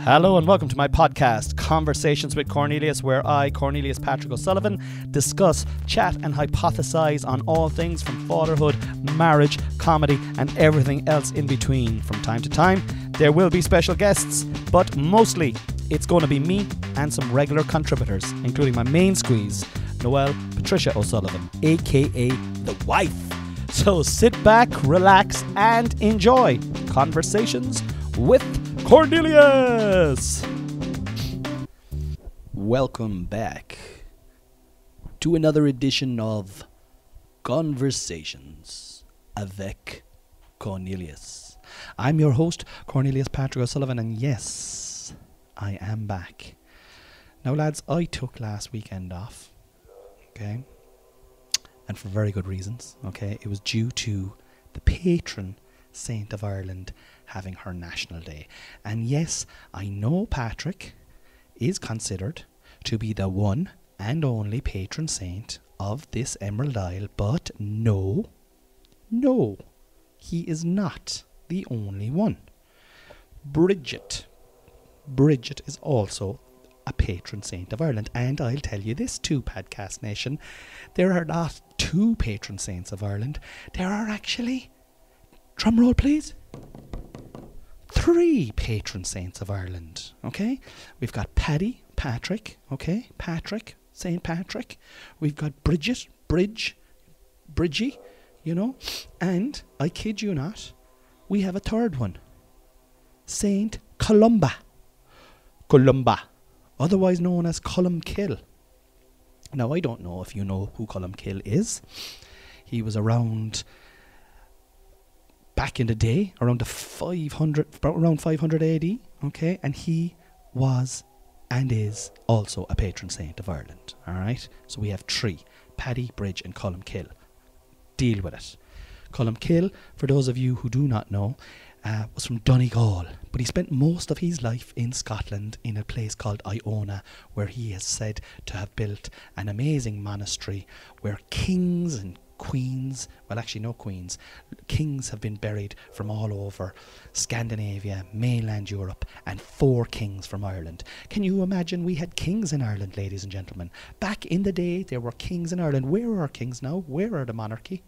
Hello and welcome to my podcast, Conversations with Cornelius, where I, Cornelius Patrick O'Sullivan, discuss, chat and hypothesize on all things from fatherhood, marriage, comedy and everything else in between. From time to time, there will be special guests, but mostly it's going to be me and some regular contributors, including my main squeeze, Noelle Patricia O'Sullivan, aka the wife. So sit back, relax and enjoy Conversations with Cornelius. Welcome back to another edition of Conversations avec Cornelius. I'm your host, Cornelius Patrick O'Sullivan, and yes, I am back. Now lads, I took last weekend off, okay, and for very good reasons, okay. It was due to the patron saint of Ireland having her National Day. And yes, I know Patrick is considered to be the one and only patron saint of this Emerald Isle, but no, he is not the only one. Bridget is also a patron saint of Ireland, and I'll tell you this too, Podcast Nation, there are not two patron saints of Ireland, there are actually, drum roll please, 3 patron saints of Ireland, okay? We've got Patrick, okay? Saint Patrick. We've got Bridgie, you know? And, I kid you not, we have a third one. Saint Columba, otherwise known as Columkill. Now, I don't know if you know who Columkill is. He was around back in the day, around 500 AD, okay, and he was and is also a patron saint of Ireland, alright? So we have 3, Paddy, Bridge and Columkill. Deal with it. Columkill, for those of you who do not know, was from Donegal, but he spent most of his life in Scotland in a place called Iona, where he is said to have built an amazing monastery where kings and queens, well actually no queens, kings have been buried from all over Scandinavia, mainland Europe, and 4 kings from Ireland. Can you imagine we had kings in Ireland, ladies and gentlemen? Back in the day there were kings in Ireland. Where are our kings now? Where are the monarchy?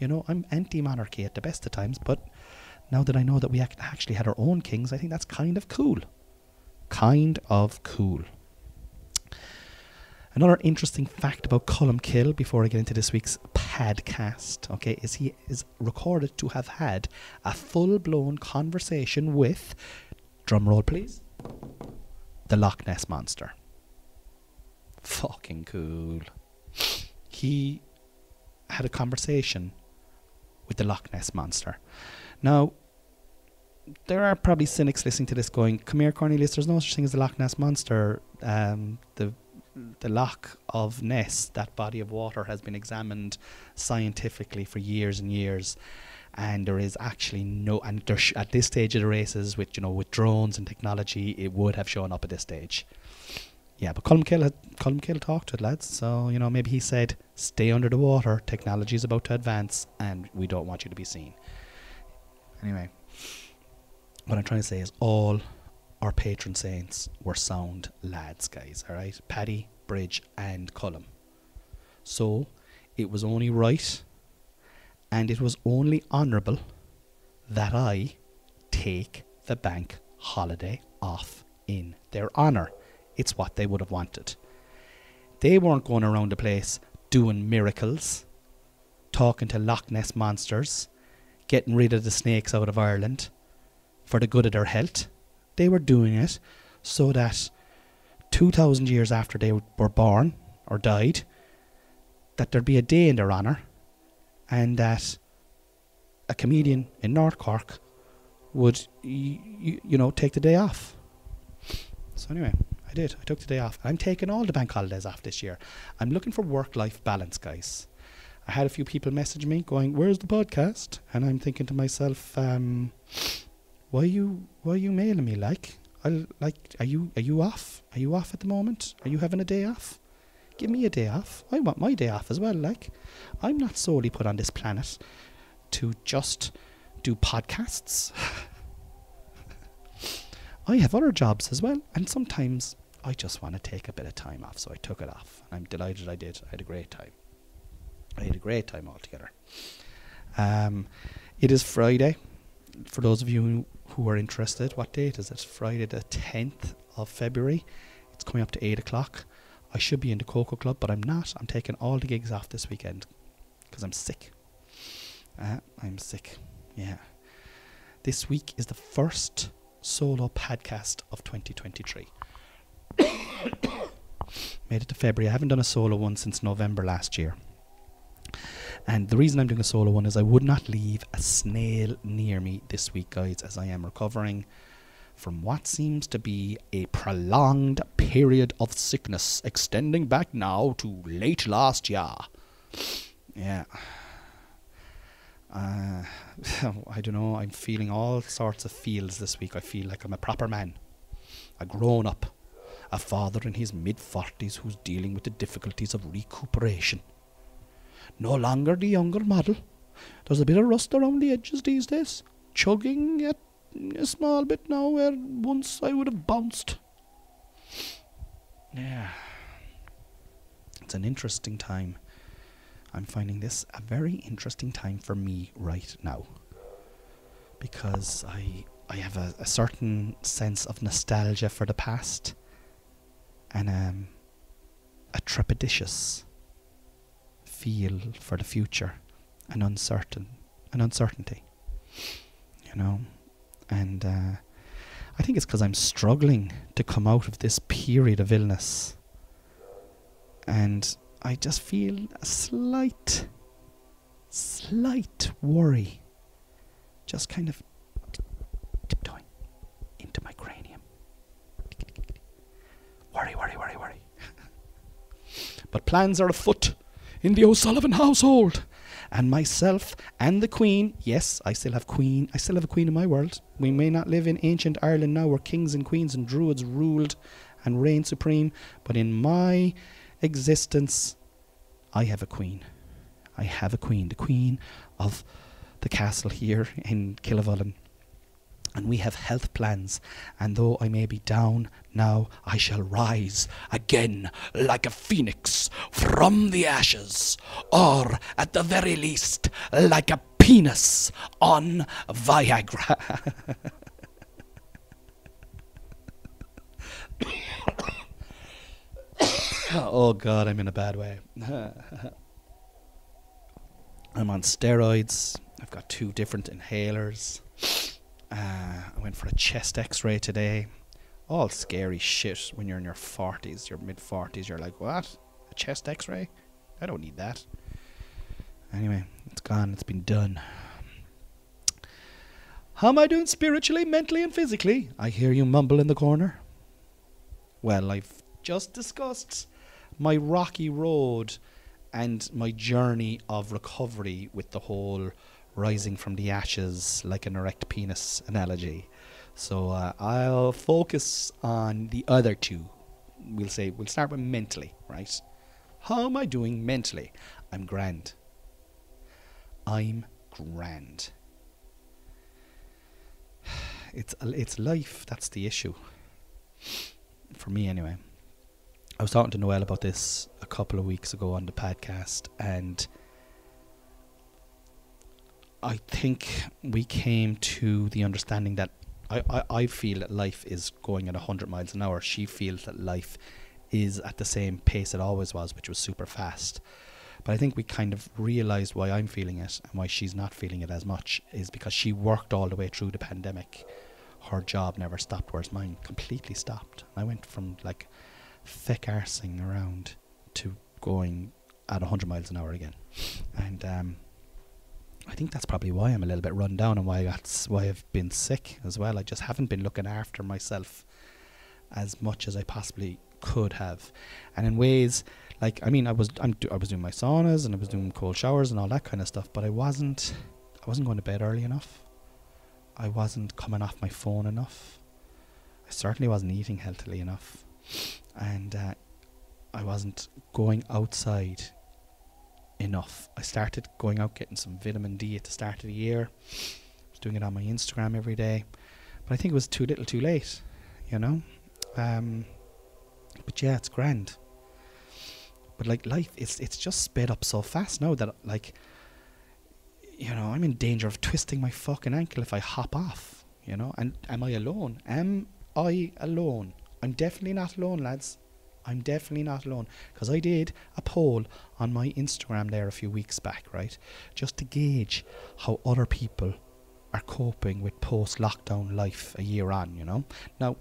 You know, I'm anti-monarchy at the best of times, but now that I know that we actually had our own kings, I think that's kind of cool. Another interesting fact about Columkill, before I get into this week's podcast, okay, is he is recorded to have had a full-blown conversation with, drumroll please, the Loch Ness Monster. Fucking cool. He had a conversation with the Loch Ness Monster. Now, there are probably cynics listening to this going, come here Cornelius, there's no such thing as the Loch Ness Monster. The Loch of Ness, that body of water, has been examined scientifically for years and years, and there is actually no, and at this stage of the races, with drones and technology, it would have shown up at this stage. Yeah, but Columkill talked to it, lads, so maybe he said, stay under the water, technology is about to advance and we don't want you to be seen. Anyway, what I'm trying to say is all our patron saints were sound lads, guys, alright? Paddy, Bridge and Cullum. So it was only right and it was only honourable that I take the bank holiday off in their honour. It's what they would have wanted. They weren't going around the place doing miracles, talking to Loch Ness monsters, getting rid of the snakes out of Ireland for the good of their health. They were doing it so that 2,000 years after they were born or died, that there'd be a day in their honour, and that a comedian in North Cork would, take the day off. So anyway, I did. I took the day off. I'm taking all the bank holidays off this year. I'm looking for work-life balance, guys. I had a few people message me going, where's the podcast? And I'm thinking to myself, why are you mailing me? Are you off? Are you off at the moment? Are you having a day off? Give me a day off. I want my day off as well. I'm not solely put on this planet to just do podcasts. I have other jobs as well, and sometimes I just want to take a bit of time off, so I took it off. I'm delighted I did. I had a great time. Altogether. It is Friday. For those of you who are interested, what date is it? Friday the 10th of February. It's coming up to 8 o'clock. I should be in the Cocoa Club, but I'm not. I'm taking all the gigs off this weekend because I'm sick. I'm sick. Yeah. This week is the first solo podcast of 2023. Made it to February. I haven't done a solo one since November last year. And the reason I'm doing a solo one is I would not leave a snail near me this week, guys, as I am recovering from what seems to be a prolonged period of sickness, extending back now to late last year. Yeah. I don't know, I'm feeling all sorts of feels this week. I feel like I'm a proper man, a grown up, a father in his mid-40s who's dealing with the difficulties of recuperation. No longer the younger model. There's a bit of rust around the edges these days. Chugging at a small bit now where once I would have bounced. Yeah. It's an interesting time. I'm finding this a very interesting time for me right now. Because I have a certain sense of nostalgia for the past. And a trepidatious feel for the future, an uncertainty, you know. And I think it's because I'm struggling to come out of this period of illness, and I just feel a slight worry just kind of tiptoeing into my cranium. Worry. But plans are afoot in the O'Sullivan household, and myself and the Queen. Yes, I still have a queen in my world. We may not live in ancient Ireland now where kings and queens and druids ruled and reigned supreme, but in my existence I have a queen. The queen of the castle here in Killavullen. And we have health plans, and though I may be down now, I shall rise again like a phoenix from the ashes, or at the very least, like a penis on Viagra. Oh God, I'm in a bad way. I'm on steroids. I've got 2 different inhalers. I went for a chest x-ray today. All scary shit when you're in your 40s, your mid-40s. You're like, what? A chest x-ray? I don't need that. Anyway, it's gone. It's been done. How am I doing spiritually, mentally and physically? I hear you mumble in the corner. Well, I've just discussed my rocky road and my journey of recovery with the whole rising from the ashes like an erect penis analogy. So I'll focus on the other 2. We'll start with mentally, right? How am I doing mentally? I'm grand. It's life, that's the issue. For me anyway. I was talking to Noelle about this a couple of weeks ago on the podcast, and I think we came to the understanding that I feel that life is going at 100 miles an hour. She feels that life is at the same pace it always was, which was super fast. But I think we kind of realised why I'm feeling it and why she's not feeling it as much is because she worked all the way through the pandemic. Her job never stopped, whereas mine completely stopped. I went from like feck arsing around to going at 100 miles an hour again. And I think that's probably why I'm a little bit run down and why I've been sick as well. I just haven't been looking after myself as much as I possibly could have. And in ways, like, I mean, I was doing my saunas and I was doing cold showers and all that kind of stuff, but I wasn't going to bed early enough. I wasn't coming off my phone enough. I certainly wasn't eating healthily enough. And I wasn't going outside enough. I started going out getting some vitamin D at the start of the year. I was doing it on my Instagram every day. But I think it was too little too late. you know. But yeah, it's grand. But like life, it's just sped up so fast now that like, you know, I'm in danger of twisting my fucking ankle if I hop off, you know. And am I alone? Am I alone? I'm definitely not alone, lads. I'm definitely not alone. Because I did a poll on my Instagram there a few weeks back, right? Just to gauge how other people are coping with post-lockdown life a year on, you know. Now,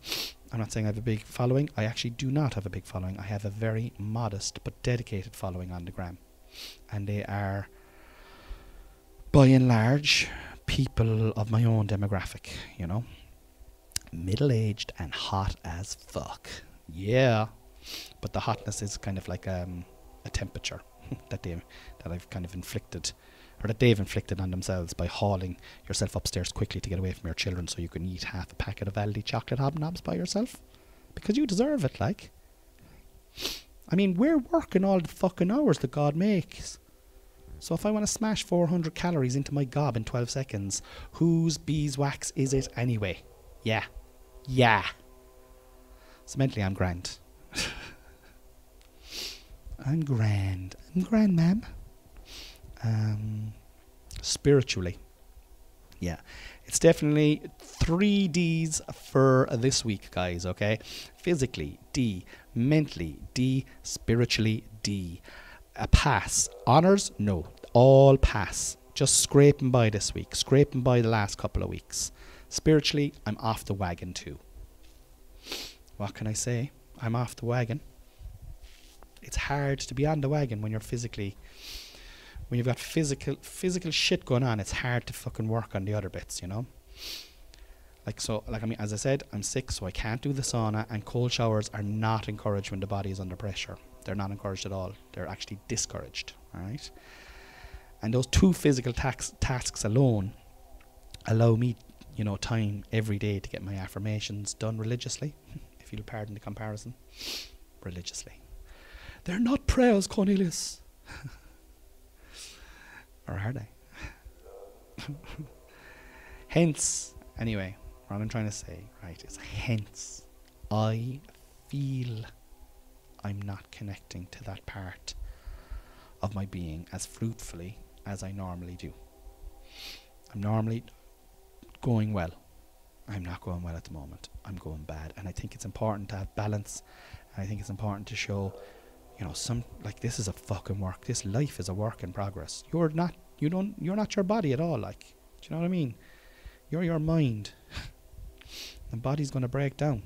I'm not saying I have a big following. I actually do not have a big following. I have a very modest but dedicated following on the gram. And they are, by and large, people of my own demographic, you know. Middle-aged and hot as fuck. Yeah. But the hotness is kind of like a temperature that I've kind of inflicted, or that they've inflicted on themselves by hauling yourself upstairs quickly to get away from your children so you can eat half a packet of Aldi chocolate hobnobs by yourself. Because you deserve it, like. I mean, we're working all the fucking hours that God makes. So if I want to smash 400 calories into my gob in 12 seconds, whose beeswax is it anyway? Yeah. Yeah. So mentally, I'm grand. I'm grand. I'm grand, ma'am. Spiritually. Yeah. It's definitely 3 Ds for this week, guys, okay? Physically, D. Mentally, D. Spiritually, D. A pass. Honours? No. All pass. Just scraping by this week. Scraping by the last couple of weeks. Spiritually, I'm off the wagon too. What can I say? I'm off the wagon. It's hard to be on the wagon when you're physically, when you've got physical shit going on. It's hard to fucking work on the other bits, you know. Like, so, like, I mean, as I said, I'm sick, so I can't do the sauna, and cold showers are not encouraged when the body is under pressure. They're not encouraged at all. They're actually discouraged, all right? And those 2 physical tasks alone allow me, you know, time every day to get my affirmations done religiously, if you'll pardon the comparison. Religiously. They're not prayers, Cornelius. Or are they? Hence, anyway, what I'm trying to say, right, is hence I feel I'm not connecting to that part of my being as fruitfully as I normally do. I'm normally going well. I'm not going well at the moment. I'm going bad. And I think it's important to have balance. And I think it's important to show, you know, this is a fucking work. This life is a work in progress. You're not your body at all, like. Do you know what I mean? You're your mind. The body's going to break down.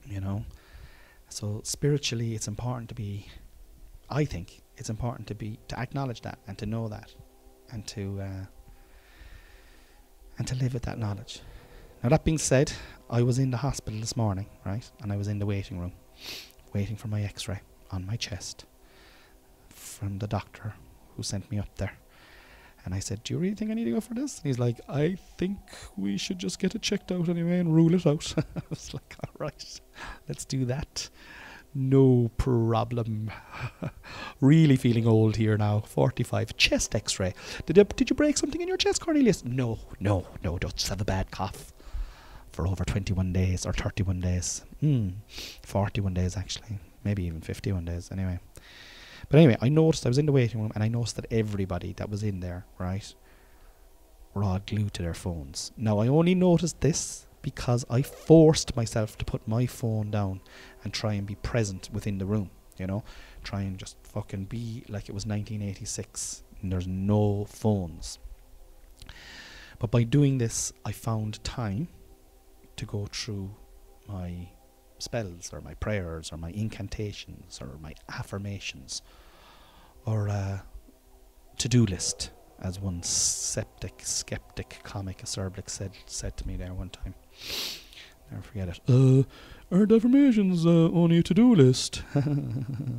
You know? So spiritually, it's important to be, I think, it's important to acknowledge that and to know that and to live with that knowledge. Now, that being said, I was in the hospital this morning, right? And I was in the waiting room, waiting for my x-ray on my chest from the doctor who sent me up there. And I said, do you really think I need to go for this? And he's like, I think we should just get it checked out anyway and rule it out. I was like, all right, let's do that. No problem. Really feeling old here now. 45. Chest x-ray. Did you break something in your chest, Cornelius? No. Just have a bad cough for over 21 days or 31 days. 41 days actually. Maybe even 51 days anyway. But anyway, I was in the waiting room and I noticed that everybody that was in there, right, were all glued to their phones. Now, I only noticed this because I forced myself to put my phone down and try and be present within the room, you know, try and just fucking be like it was 1986 and there's no phones. But by doing this, I found time to go through my spells or my prayers or my incantations or my affirmations or a to-do list, as one skeptic comic acerbic said to me there one time. Never forget it. Aren't affirmations only a to-do list?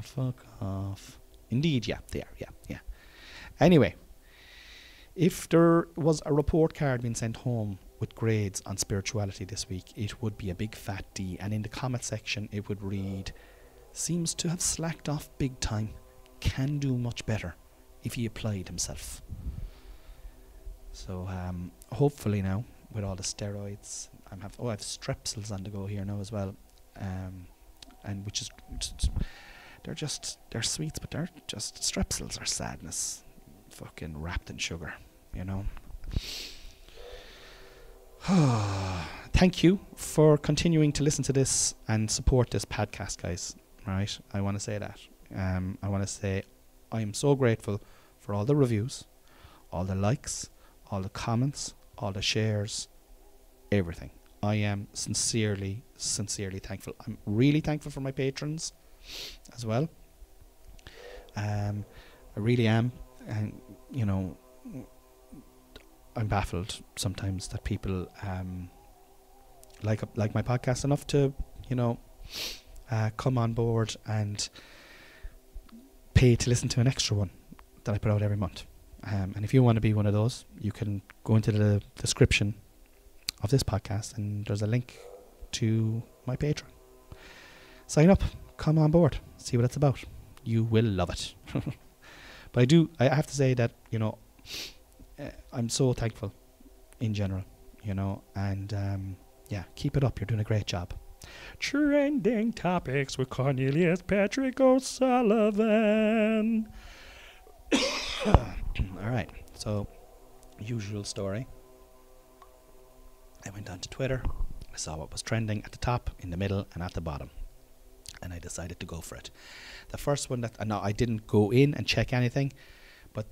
Fuck off. Indeed, yeah, they are, yeah. Anyway, if there was a report card being sent home with grades on spirituality this week, it would be a big fat D, and in the comment section it would read, seems to have slacked off big time, can do much better if he applied himself. So hopefully now with all the steroids. I have strepsils on the go here now as well, and which is they're sweets, but they're just strepsils are sadness, fucking wrapped in sugar, you know. Thank you for continuing to listen to this and support this podcast, guys. Right, I want to say that. I want to say I am so grateful for all the reviews, all the likes, all the comments, all the shares, everything. I am sincerely thankful. I'm really thankful for my patrons as well. I really am, and you know, I'm baffled sometimes that people like my podcast enough to, you know, come on board and pay to listen to an extra one that I put out every month. And if you want to be one of those, you can go into the description of this podcast and there's a link to my Patreon. Sign up, come on board, see what it's about. You will love it. But I have to say that, you know, I'm so thankful in general, you know, and yeah, keep it up. You're doing a great job. Trending topics with Cornelius Patrick O'Sullivan. Alright, so usual story. I went onto Twitter, I saw what was trending at the top, in the middle and at the bottom, and I decided to go for it. The first one that, no, I didn't go in and check anything, but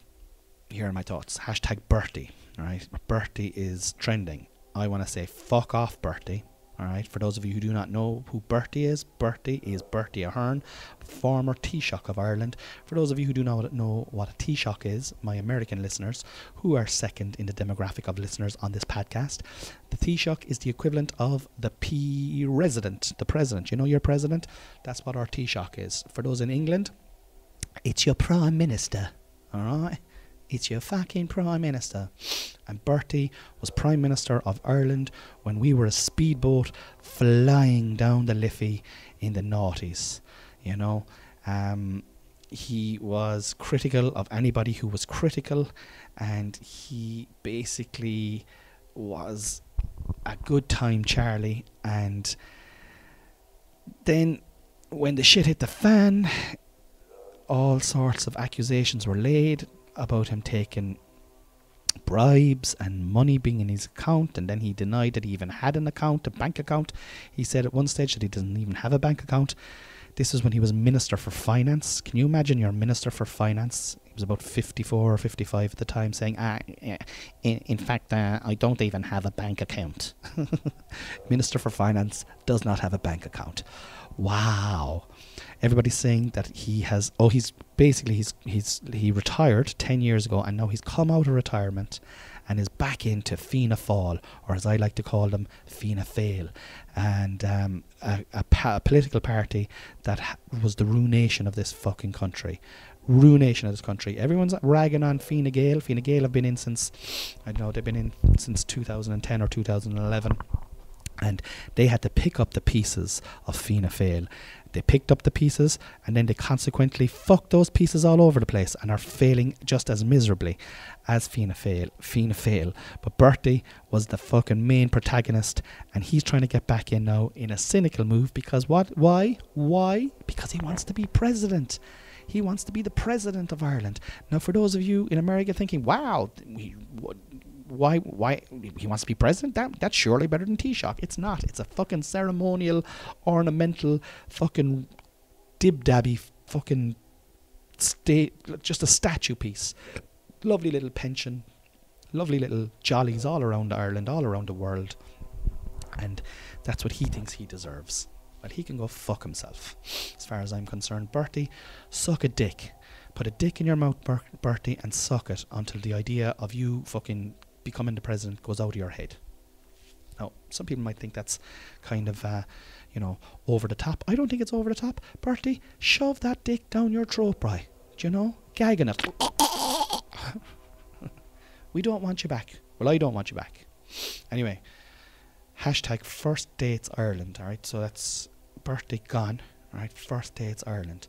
here are my thoughts. Hashtag Bertie. Alright, Bertie is trending. I want to say fuck off, Bertie. Alright, for those of you who do not know who Bertie is Bertie Ahern, former Taoiseach of Ireland. For those of you who do not know what a Taoiseach is, my American listeners, who are second in the demographic of listeners on this podcast, the Taoiseach is the equivalent of the president, the president. You know your president? That's what our Taoiseach is. For those in England, it's your Prime Minister. Alright? It's your fucking Prime Minister. And Bertie was Prime Minister of Ireland when we were a speedboat flying down the Liffey in the noughties. You know, he was critical of anybody who was critical, and he basically was a good time Charlie. And then when the shit hit the fan, all sorts of accusations were laid about him taking bribes and money being in his account, and then he denied that he even had an account, a bank account. He said at one stage that he doesn't even have a bank account. This is when he was Minister for Finance. Can you imagine you're Minister for Finance? He was about 54 or 55 at the time, saying, in fact, I don't even have a bank account. Minister for Finance does not have a bank account. Wow. Everybody's saying that he has, he retired 10 years ago, and now he's come out of retirement and is back into Fianna Fáil, or as I like to call them, Fianna Fáil, and a political party that was the ruination of this fucking country. Ruination of this country. Everyone's ragging on Fine Gael. Fine Gael have been in since, I don't know, they've been in since 2010 or 2011. And they had to pick up the pieces of Fianna Fáil. They picked up the pieces, and then they consequently fucked those pieces all over the place and are failing just as miserably as Fianna Fáil. But Bertie was the fucking main protagonist, and he's trying to get back in now in a cynical move because what? Why? Because he wants to be president. He wants to be the president of Ireland. Now, for those of you in America thinking, wow, why he wants to be president? That's surely better than Taoiseach. It's not. It's a fucking ceremonial, ornamental, fucking dib-dabby fucking just a statue piece. Lovely little pension, lovely little jollies all around Ireland, all around the world, and that's what he thinks he deserves. Well, he can go fuck himself, as far as I'm concerned. Bertie, suck a dick. Put a dick in your mouth, Bertie, and suck it until the idea of you fucking becoming the president goes out of your head. Now, some people might think that's kind of, over the top. I don't think it's over the top. Bertie, shove that dick down your throat, bro. Do you know? Gagging it. We don't want you back. Well, I don't want you back. Anyway, hashtag First Dates Ireland. Alright, so that's Bertie gone. Alright, First Dates Ireland.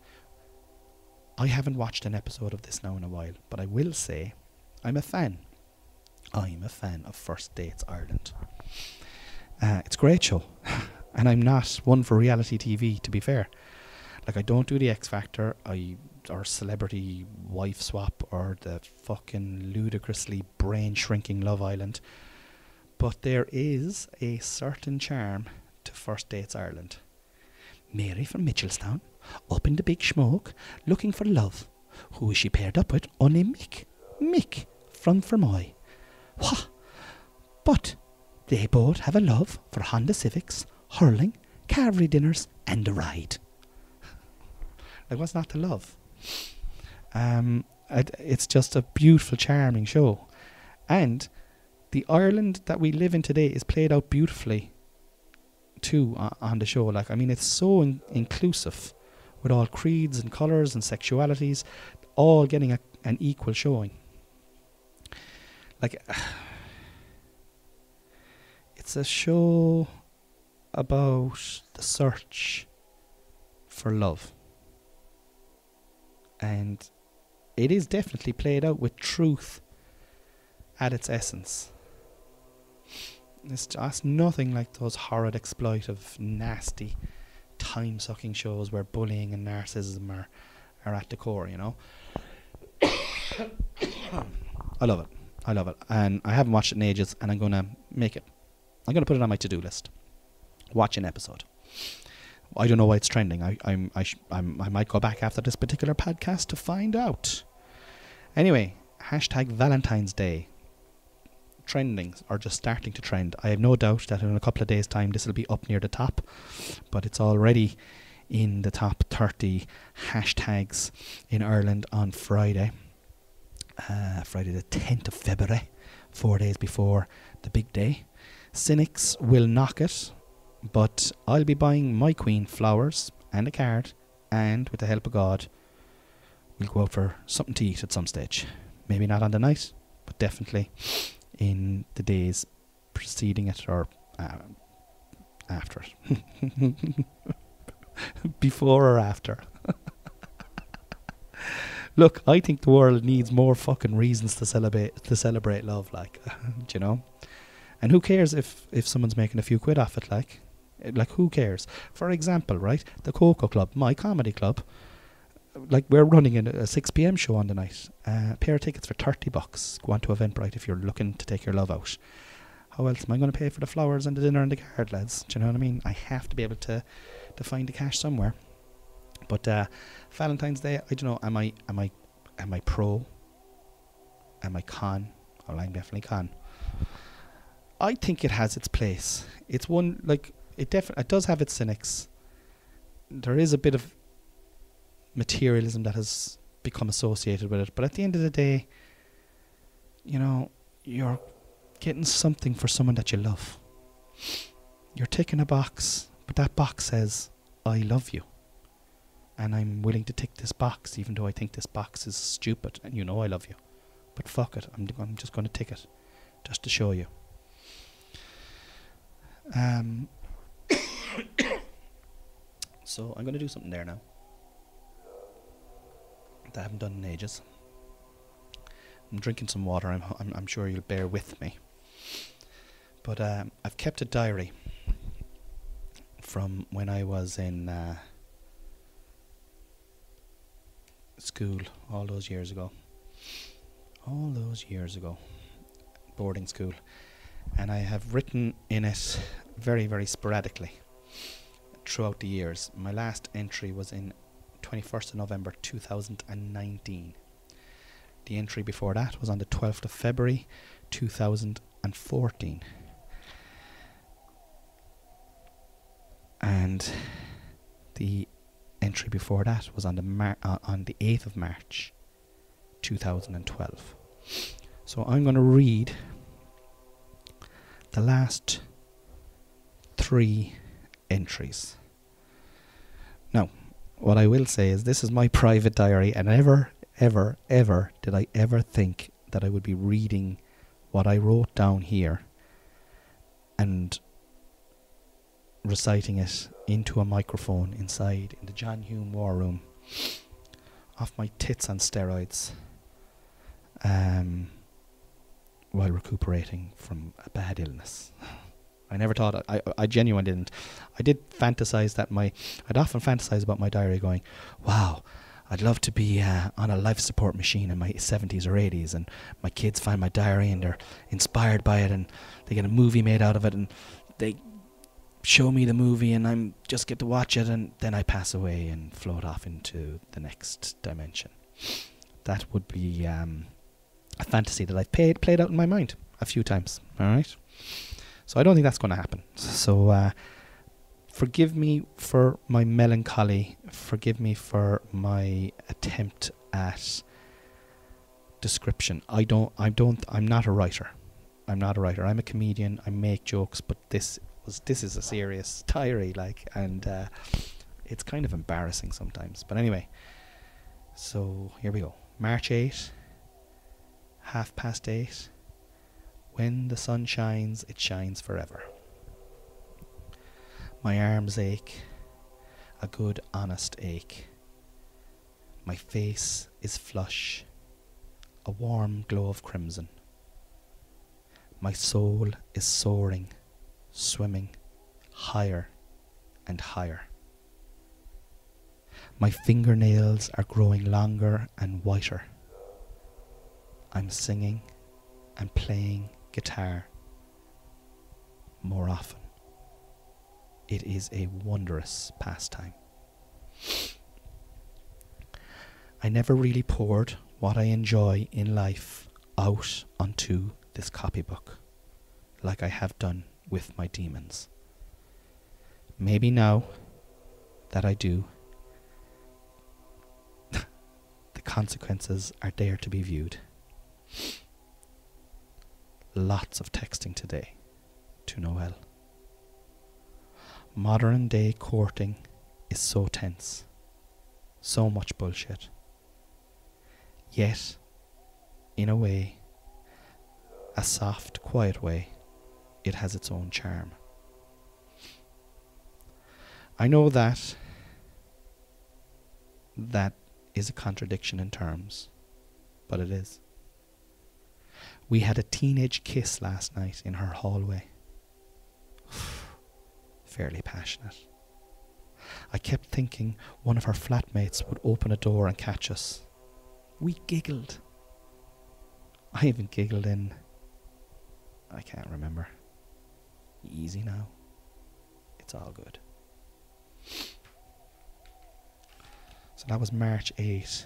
I haven't watched an episode of this now in a while, but I will say I'm a fan. I'm a fan of First Dates Ireland. It's a great show. And I'm not one for reality TV, to be fair. Like, I don't do the X Factor, or Celebrity Wife Swap, or the fucking ludicrously brain-shrinking Love Island. But there is a certain charm to First Dates Ireland. Mary from Mitchelstown, up in the big smoke, looking for love. Who is she paired up with? Only Mick. Mick from Fermoy. What? But they both have a love for Honda Civics, hurling, cavalry dinners, and a ride. Like, what's not to love? It's just a beautiful, charming show. And the Ireland that we live in today is played out beautifully too on the show. Like, I mean, it's so inclusive, with all creeds and colours and sexualities, all getting an equal showing. Like, it's a show about the search for love. And it is definitely played out with truth at its essence. It's just nothing like those horrid, exploitive, nasty, time-sucking shows where bullying and narcissism are at the core, you know. I love it. And I haven't watched it in ages, and I'm going to put it on my to-do list. Watch an episode. I don't know why it's trending. I might go back after this particular podcast to find out. Anyway, #Valentine's Day. Trending, or just starting to trend. I have no doubt that in a couple of days' time this will be up near the top, but it's already in the top 30 hashtags in Ireland on Friday. Friday the 10th of February, 4 days before the big day. Cynics will knock it, but I'll be buying my queen flowers and a card, and with the help of God, we'll go out for something to eat at some stage. Maybe not on the night, but definitely in the days preceding it, or after it. Before or after. Look, I think the world needs more fucking reasons to celebrate love, like, do you know? And who cares if someone's making a few quid off it, like who cares? For example, right, the Cocoa Club, my comedy club, like, we're running a 6 p.m. show on the night. A pair of tickets for $30. Go on to Eventbrite if you're looking to take your love out. How else am I going to pay for the flowers and the dinner and the card, lads? Do you know what I mean? I have to be able to find the cash somewhere. But Valentine's Day, I don't know. Am I pro? Am I con? Well, I'm definitely con. I think it has its place. It's one, like, it does have its cynics. There is a bit of materialism that has become associated with it, but at the end of the day, you know, you're getting something for someone that you love. You're ticking a box, but that box says, I love you, and I'm willing to tick this box, even though I think this box is stupid, and you know I love you, but fuck it, I'm just going to tick it just to show you. So I'm going to do something there now that I haven't done in ages. I'm drinking some water. I'm sure you'll bear with me. But I've kept a diary from when I was in school all those years ago, boarding school, and I have written in it very, very sporadically throughout the years. My last entry was in 21st of November 2019. The entry before that was on the 12th of February 2014. And the entry before that was on the 8th of March 2012. So I'm going to read the last 3 entries. Now, what I will say is this is my private diary, and ever did I ever think that I would be reading what I wrote down here and reciting it into a microphone inside in the John Hume War Room off my tits on steroids, while recuperating from a bad illness. I never thought, I genuinely didn't. I did fantasize that I'd often fantasize about my diary going, wow, I'd love to be on a life support machine in my 70s or 80s, and my kids find my diary and they're inspired by it and they get a movie made out of it and they show me the movie and I just get to watch it, and then I pass away and float off into the next dimension. That would be a fantasy that I've played out in my mind a few times. All right. So I don't think that's going to happen. So forgive me for my melancholy. Forgive me for my attempt at description. I'm not a writer. I'm not a writer. I'm a comedian. I make jokes, but this is a serious diary, and it's kind of embarrassing sometimes. But anyway, so here we go. March 8, 8:30. When the sun shines, it shines forever. My arms ache, a good honest ache. My face is flush, a warm glow of crimson. My soul is soaring, swimming higher and higher. My fingernails are growing longer and whiter. I'm singing and playing guitar more often. It is a wondrous pastime. I never really poured what I enjoy in life out onto this copybook, like I have done with my demons. Maybe now that I do, the consequences are there to be viewed. Lots of texting today to Noel. Modern day courting is so tense, so much bullshit. Yet, in a way, a soft, quiet way, it has its own charm. I know that is a contradiction in terms, but it is. We had a teenage kiss last night in her hallway. Fairly passionate. I kept thinking one of her flatmates would open a door and catch us. We giggled. I haven't giggled in, I can't remember. Easy now. It's all good. So that was March 8,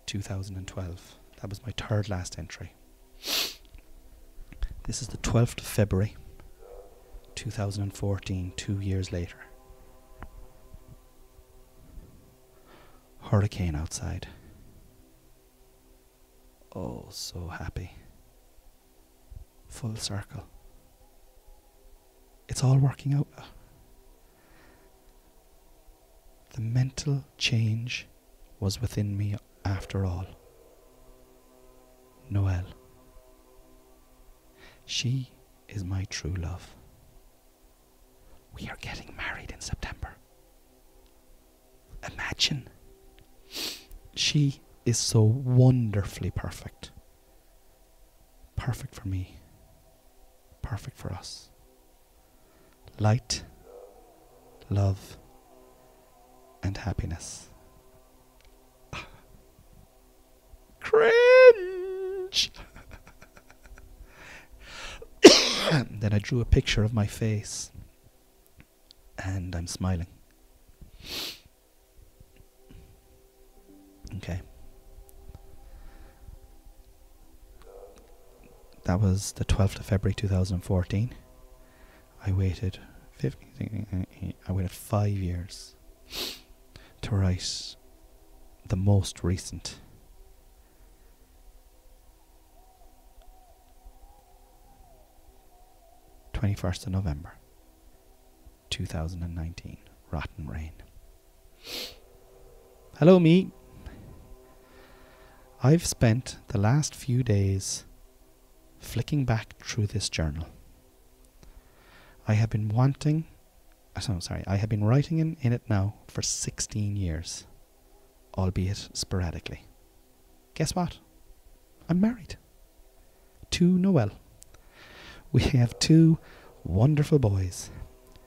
2012. That was my third last entry. This is the 12th of February, 2014, 2 years later. Hurricane outside. Oh, so happy. Full circle. It's all working out. The mental change was within me after all. Noel. She is my true love. We are getting married in September. Imagine. She is so wonderfully perfect. Perfect for me. Perfect for us. Light, love, and happiness. Cringe! Then I drew a picture of my face and I'm smiling. Okay. That was the 12th of February 2014. I waited 5 years to write the most recent. #21st of November 2019. Rotten Rain. Hello, me. I've spent the last few days flicking back through this journal. I have been writing in it now for 16 years, albeit sporadically. Guess what? I'm married. to Noel, we have two wonderful boys.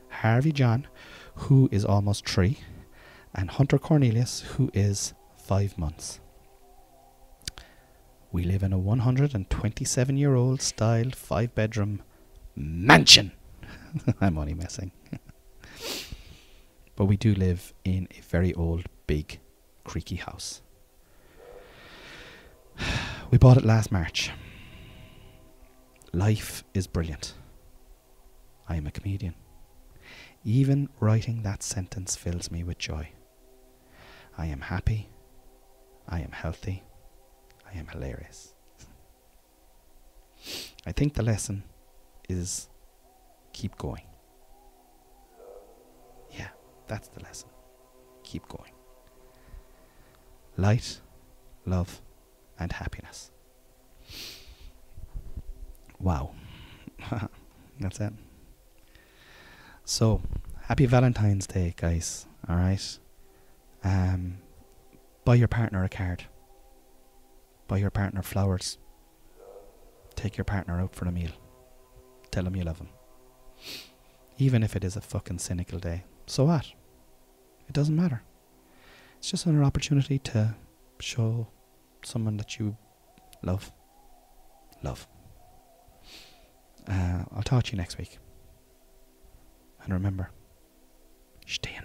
Harvey John, who is almost 3, and Hunter Cornelius, who is 5 months. We live in a 127-year-old styled 5-bedroom mansion. I'm only messing. But we do live in a very old, big, creaky house. We bought it last March. Life is brilliant. I am a comedian. Even writing that sentence fills me with joy. I am happy. I am healthy. I am hilarious. I think the lesson is keep going. Yeah, that's the lesson. Keep going. Light, love, and happiness. Wow. That's it. So, happy Valentine's Day, guys. Alright? Buy your partner a card. Buy your partner flowers. Take your partner out for a meal. Tell him you love him. Even if it is a fucking cynical day. So what? It doesn't matter. It's just another opportunity to show someone that you love. I'll talk to you next week. And remember, Shtay.